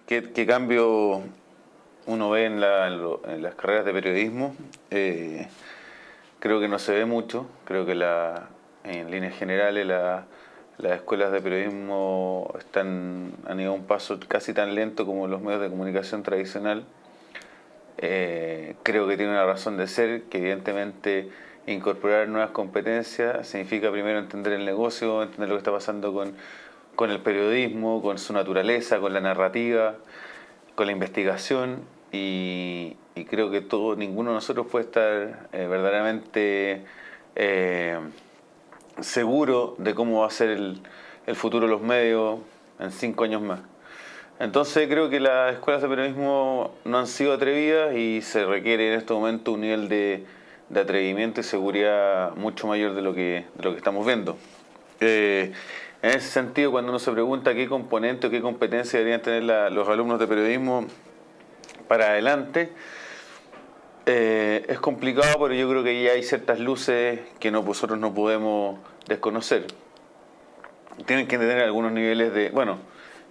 ¿Qué cambio uno ve en las carreras de periodismo? Creo que no se ve mucho. Creo que en líneas generales las escuelas de periodismo han ido a un paso casi tan lento como los medios de comunicación tradicional. Creo que tiene una razón de ser, que evidentemente incorporar nuevas competencias significa primero entender el negocio, entender lo que está pasando con el periodismo, con su naturaleza, con la narrativa, con la investigación, y creo que ninguno de nosotros puede estar verdaderamente seguro de cómo va a ser el futuro de los medios en 5 años más. Entonces creo que las escuelas de periodismo no han sido atrevidas y se requiere en este momento un nivel de atrevimiento y seguridad mucho mayor de lo que estamos viendo. En ese sentido, cuando uno se pregunta qué componente o qué competencia deberían tener los alumnos de periodismo para adelante, es complicado, pero yo creo que ya hay ciertas luces que nosotros no podemos desconocer. Tienen que tener algunos niveles de... Bueno,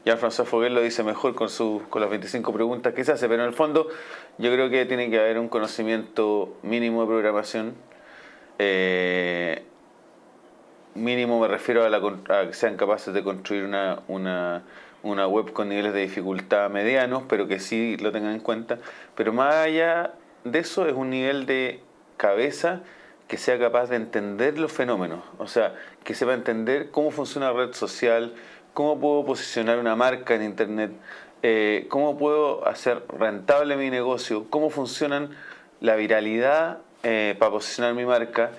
Jean-François Foguel lo dice mejor con las 25 preguntas que se hace, pero en el fondo yo creo que tiene que haber un conocimiento mínimo de programación. Mínimo me refiero a que sean capaces de construir una web con niveles de dificultad medianos, pero que sí lo tengan en cuenta. Pero más allá de eso es un nivel de cabeza que sea capaz de entender los fenómenos, o sea, que sepa entender cómo funciona la red social, cómo puedo posicionar una marca en internet, cómo puedo hacer rentable mi negocio, cómo funcionan la viralidad para posicionar mi marca,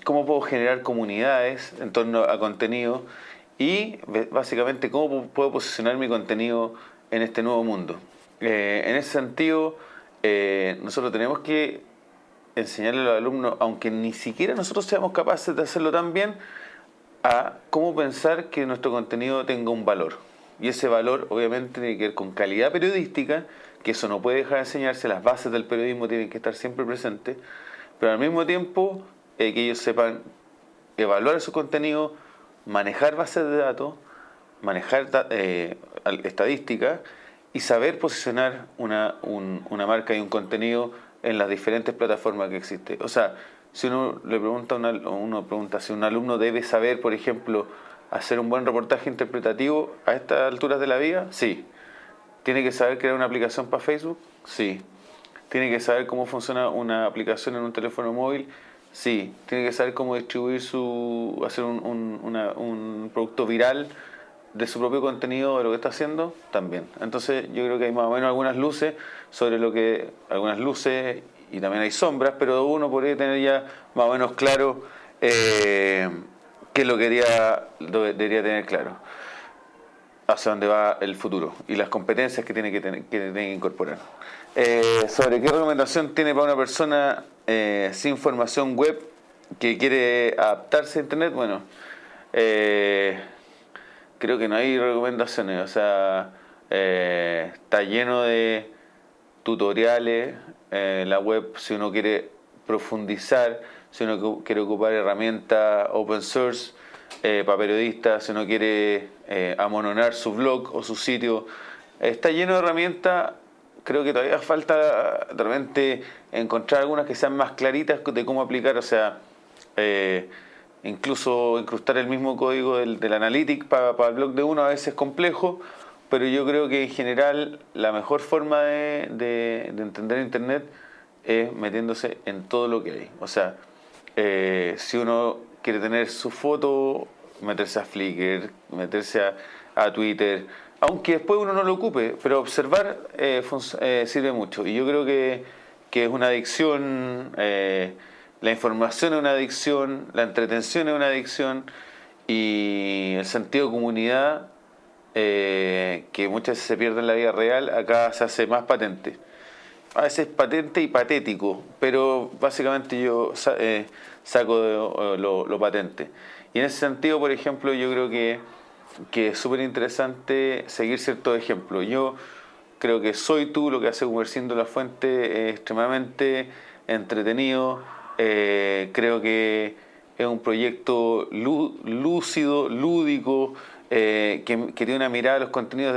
cómo puedo generar comunidades en torno a contenido y básicamente cómo puedo posicionar mi contenido en este nuevo mundo. En ese sentido, nosotros tenemos que enseñarle a los alumnos, aunque ni siquiera nosotros seamos capaces de hacerlo tan bien, a cómo pensar que nuestro contenido tenga un valor. Y ese valor obviamente tiene que ver con calidad periodística, que eso no puede dejar de enseñarse, las bases del periodismo tienen que estar siempre presentes, pero al mismo tiempo que ellos sepan evaluar su contenido, manejar bases de datos, manejar estadísticas y saber posicionar una marca y un contenido en las diferentes plataformas que existen. O sea, si uno pregunta si un alumno debe saber, por ejemplo, hacer un buen reportaje interpretativo a estas alturas de la vida, sí. ¿Tiene que saber crear una aplicación para Facebook? Sí. ¿Tiene que saber cómo funciona una aplicación en un teléfono móvil? Sí. ¿Tiene que saber cómo hacer un producto viral de su propio contenido, de lo que está haciendo? También. Entonces yo creo que hay más o menos algunas luces y también hay sombras, pero uno podría tener ya más o menos claro qué es lo que debería tener claro hacia dónde va el futuro y las competencias que tiene que incorporar. Sobre qué recomendación tiene para una persona sin formación web que quiere adaptarse a internet, bueno, creo que no hay recomendaciones, o sea, está lleno de tutoriales la web si uno quiere profundizar, si uno quiere ocupar herramientas open source para periodistas, si uno quiere amononar su blog o su sitio. Está lleno de herramientas. Creo que todavía falta de repente encontrar algunas que sean más claritas de cómo aplicar, o sea, incluso incrustar el mismo código del Analytics para el blog de uno a veces es complejo, pero yo creo que en general la mejor forma de entender Internet es metiéndose en todo lo que hay. O sea, si uno quiere tener su foto, meterse a Flickr, meterse a Twitter, aunque después uno no lo ocupe, pero observar sirve mucho. Y yo creo que es una adicción, la información es una adicción, la entretención es una adicción y el sentido de comunidad que muchas veces se pierde en la vida real, acá se hace más patente. A veces patente y patético, pero básicamente yo saco lo patente. Y en ese sentido, por ejemplo, yo creo que es súper interesante seguir ciertos ejemplos. Yo creo que Soy Tú, lo que hace Gumersindo La Fuente, es extremadamente entretenido. Creo que es un proyecto lúcido, lúdico, que tiene una mirada a los contenidos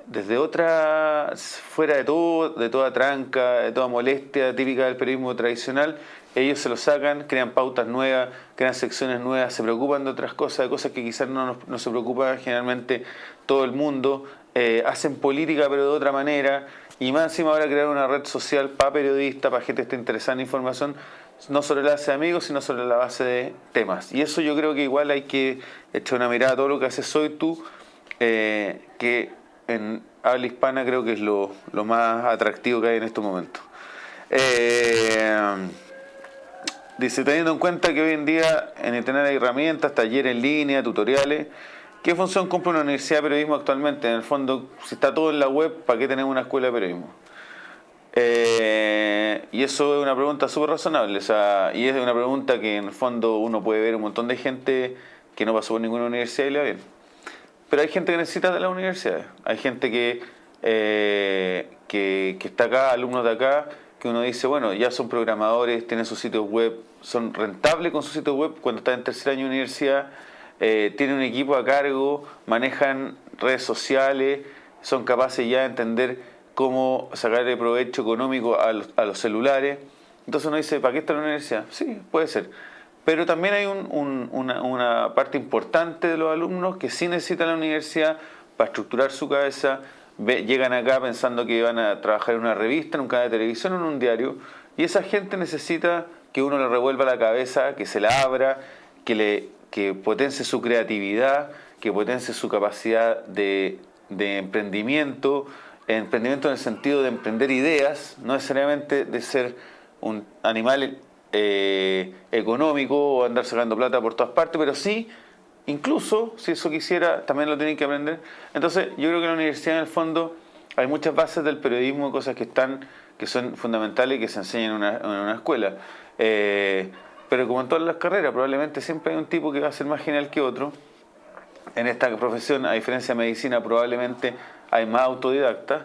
desde otra, fuera de todo, de toda tranca, de toda molestia típica del periodismo tradicional. Ellos se lo sacan, crean pautas nuevas, crean secciones nuevas, se preocupan de otras cosas, de cosas que quizás no se preocupa generalmente todo el mundo, hacen política pero de otra manera, y más encima ahora crear una red social para periodistas, para gente que esté interesada en información, no sobre la base de amigos, sino sobre la base de temas. Y eso yo creo que igual hay que echar una mirada a todo lo que hace Soy Tú, que en habla hispana creo que es lo más atractivo que hay en estos momentos. Dice, teniendo en cuenta que hoy en día en Internet hay herramientas, talleres en línea, tutoriales, ¿qué función cumple una universidad de periodismo actualmente? En el fondo, si está todo en la web, ¿para qué tenemos una escuela de periodismo? Y eso es una pregunta súper razonable, o sea, y es una pregunta que en el fondo uno puede ver un montón de gente que no pasó por ninguna universidad y le va bien. Pero hay gente que necesita de las universidades, hay gente que está acá, alumnos de acá, que uno dice, bueno, ya son programadores, tienen sus sitios web, son rentables con sus sitios web cuando están en tercer año de universidad, tienen un equipo a cargo, manejan redes sociales, son capaces ya de entender cómo sacarle provecho económico a los celulares. Entonces uno dice, ¿para qué está la universidad? Sí, puede ser. Pero también hay una parte importante de los alumnos que sí necesitan la universidad para estructurar su cabeza, llegan acá pensando que van a trabajar en una revista, en un canal de televisión o en un diario, y esa gente necesita que uno le revuelva la cabeza, que se la abra, que potencie su creatividad, que potencie su capacidad de emprendimiento en el sentido de emprender ideas, no necesariamente de ser un animal económico o andar sacando plata por todas partes, pero sí, incluso si eso quisiera, también lo tienen que aprender. Entonces, yo creo que en la universidad, en el fondo, hay muchas bases del periodismo, cosas que son fundamentales y que se enseñan en una escuela. Pero como en todas las carreras, probablemente siempre hay un tipo que va a ser más genial que otro. En esta profesión, a diferencia de medicina, probablemente hay más autodidactas.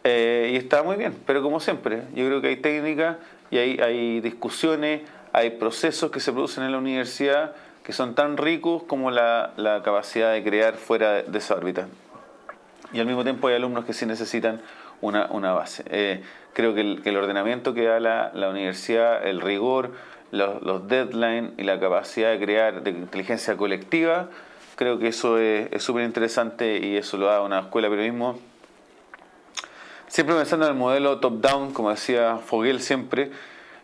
Y está muy bien, pero como siempre, yo creo que hay técnicas y hay discusiones, hay procesos que se producen en la universidad que son tan ricos como la capacidad de crear fuera de esa órbita. Y al mismo tiempo hay alumnos que sí necesitan una base. Creo que el ordenamiento que da la universidad, el rigor, los deadlines y la capacidad de crear de inteligencia colectiva, creo que eso es súper interesante y eso lo da una escuela de periodismo. Siempre pensando en el modelo top-down, como decía Fogel siempre,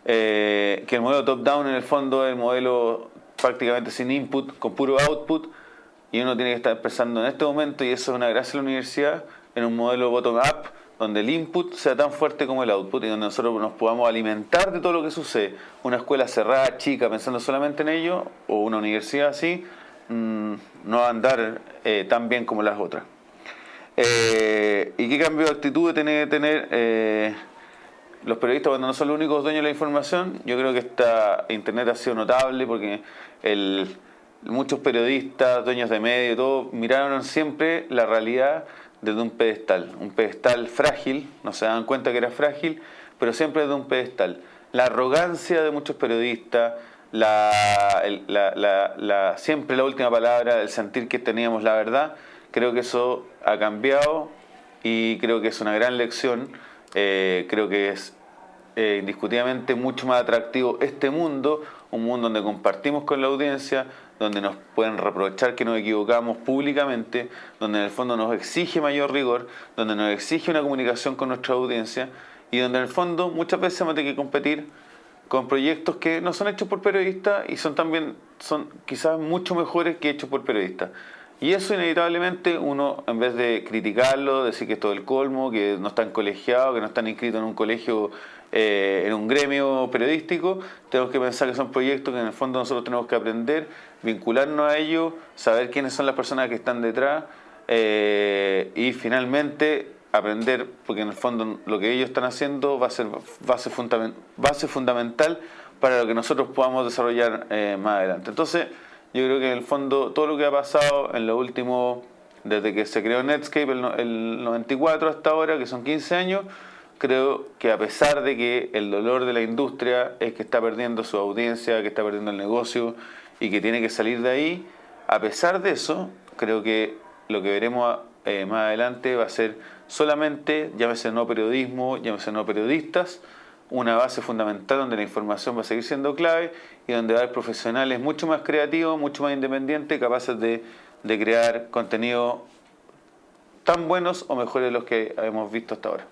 que el modelo top-down en el fondo es el modelo prácticamente sin input, con puro output, y uno tiene que estar pensando en este momento, y eso es una gracia de la universidad, en un modelo bottom-up, donde el input sea tan fuerte como el output, y donde nosotros nos podamos alimentar de todo lo que sucede. Una escuela cerrada, chica, pensando solamente en ello, o una universidad así, no va a andar tan bien como las otras. ¿Y qué cambio de actitud tiene que tener los periodistas cuando no son los únicos dueños de la información? Yo creo que Internet ha sido notable porque muchos periodistas, dueños de medios, todo, miraron siempre la realidad desde un pedestal frágil, no se daban cuenta que era frágil, pero siempre desde un pedestal. La arrogancia de muchos periodistas, siempre la última palabra, el sentir que teníamos la verdad, creo que eso ha cambiado y creo que es una gran lección. Creo que es indiscutiblemente mucho más atractivo este mundo, un mundo donde compartimos con la audiencia, donde nos pueden reprochar que nos equivocamos públicamente, donde en el fondo nos exige mayor rigor, donde nos exige una comunicación con nuestra audiencia y donde en el fondo muchas veces vamos a tener que competir con proyectos que no son hechos por periodistas y son quizás mucho mejores que hechos por periodistas. Y eso inevitablemente uno, en vez de criticarlo, decir que es todo el colmo, que no están colegiados, que no están inscritos en un colegio, en un gremio periodístico, tenemos que pensar que son proyectos que en el fondo nosotros tenemos que aprender, vincularnos a ellos, saber quiénes son las personas que están detrás y finalmente aprender, porque en el fondo lo que ellos están haciendo va a ser base fundamental para lo que nosotros podamos desarrollar más adelante. Entonces, yo creo que en el fondo todo lo que ha pasado en lo último, desde que se creó Netscape el 94 hasta ahora, que son 15 años, creo que a pesar de que el dolor de la industria es que está perdiendo su audiencia, que está perdiendo el negocio y que tiene que salir de ahí, A pesar de eso, creo que lo que veremos más adelante va a ser solamente, llámese no periodismo, llámese no periodistas, una base fundamental donde la información va a seguir siendo clave y donde va a haber profesionales mucho más creativos, mucho más independientes, capaces de crear contenido tan buenos o mejores de los que hemos visto hasta ahora.